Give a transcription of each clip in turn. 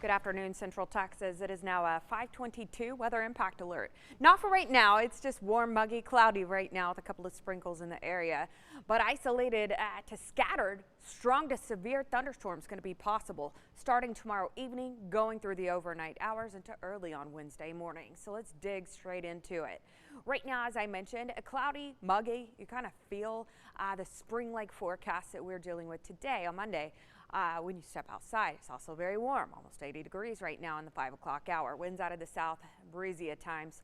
Good afternoon, Central Texas. It is now a 5:22 weather impact alert. Not for right now. It's just warm, muggy, cloudy right now with a couple of sprinkles in the area. But isolated to scattered, strong to severe thunderstorms going to be possible starting tomorrow evening, going through the overnight hours into early on Wednesday morning. So let's dig straight into it. Right now, as I mentioned, a cloudy, muggy. You kind of feel the spring-like forecast that we're dealing with today on Monday. When you step outside, it's also very warm, almost 80 degrees right now in the 5 o'clock hour. Winds out of the south, breezy at times.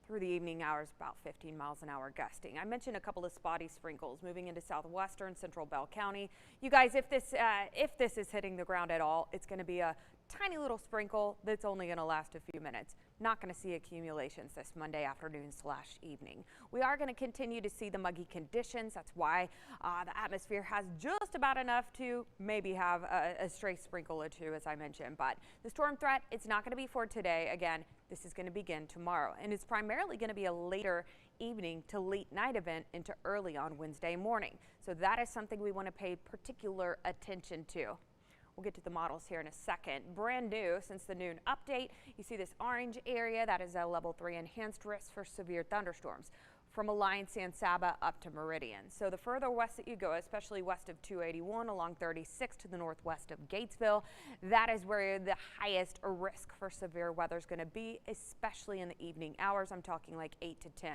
Through the evening hours, about 15 miles an hour gusting. I mentioned a couple of spotty sprinkles moving into southwestern central Bell County. You guys, if this is hitting the ground at all, it's going to be a tiny little sprinkle that's only going to last a few minutes. Not going to see accumulations this Monday afternoon/evening. We are going to continue to see the muggy conditions. That's why the atmosphere has just about enough to maybe have a stray sprinkle or two, as I mentioned. But the storm threat, it's not going to be for today. Again, this is going to begin tomorrow, and it's primarily going to be a later evening to late night event into early on Wednesday morning. So that is something we want to pay particular attention to. We'll get to the models here in a second. Brand new since the noon update, you see this orange area. That is a level 3 enhanced risk for severe thunderstorms from Alliance San Saba up to Meridian. So the further west that you go, especially west of 281 along 36 to the northwest of Gatesville, that is where the highest risk for severe weather is going to be, especially in the evening hours. I'm talking like 8 to 10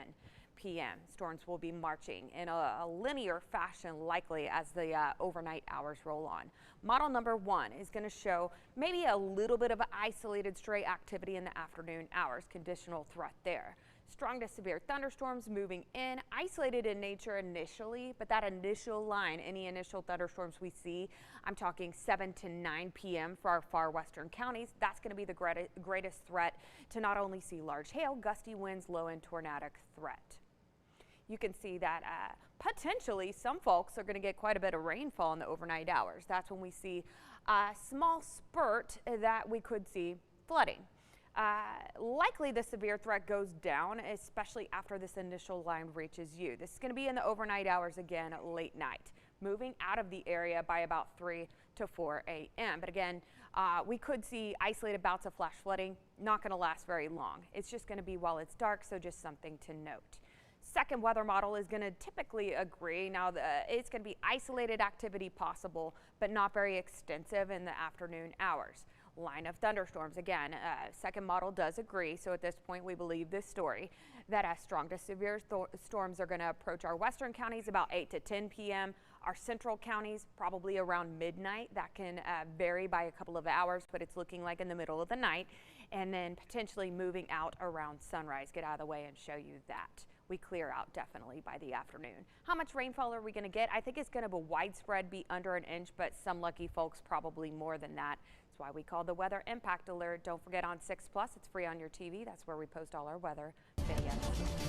p.m. Storms will be marching in a linear fashion likely as the overnight hours roll on. Model number 1 is going to show maybe a little bit of isolated stray activity in the afternoon hours. Conditional threat there. Strong to severe thunderstorms moving in, isolated in nature initially, but that initial line, any initial thunderstorms we see, I'm talking 7 to 9 p.m. for our far western counties. That's going to be the greatest threat to not only see large hail, gusty winds, low and tornadic threat. You can see that potentially some folks are going to get quite a bit of rainfall in the overnight hours. That's when we see a small spurt that we could see flooding. Likely the severe threat goes down, especially after this initial line reaches you. This is going to be in the overnight hours again, late night, moving out of the area by about 3 to 4 a.m. But again, we could see isolated bouts of flash flooding, not going to last very long. It's just going to be while it's dark, so just something to note. Second weather model is going to typically agree. Now, it's going to be isolated activity possible, but not very extensive in the afternoon hours. Line of thunderstorms, again, second model does agree. So at this point, we believe this story that strong to severe storms are going to approach our western counties about 8 to 10 p.m. Our central counties probably around midnight. That can vary by a couple of hours, but it's looking like in the middle of the night, and then potentially moving out around sunrise. Get out of the way and show you that. We clear out definitely by the afternoon. How much rainfall are we going to get? I think it's going to be widespread, be under an inch, but some lucky folks probably more than that. That's why we call the weather impact alert. Don't forget on 6 Plus, it's free on your TV. That's where we post all our weather videos.